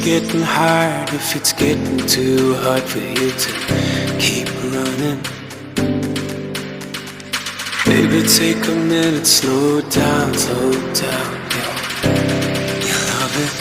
getting hard, if it's getting too hard for you to keep running, baby, take a minute, slow down, yeah. You love it.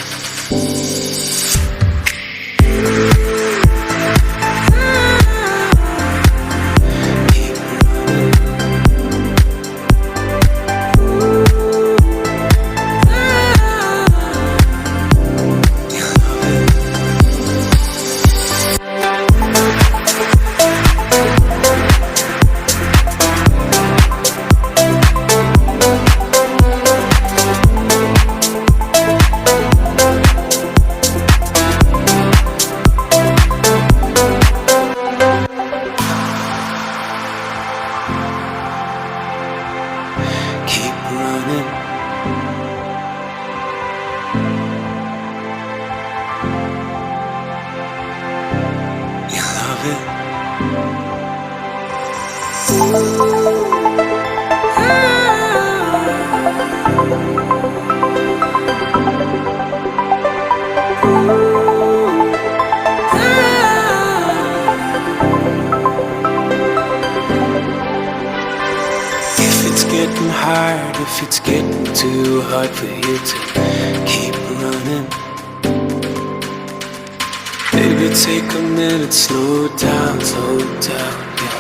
Getting hard, if it's getting too hard for you to keep running, baby, take a minute, slow down, yeah.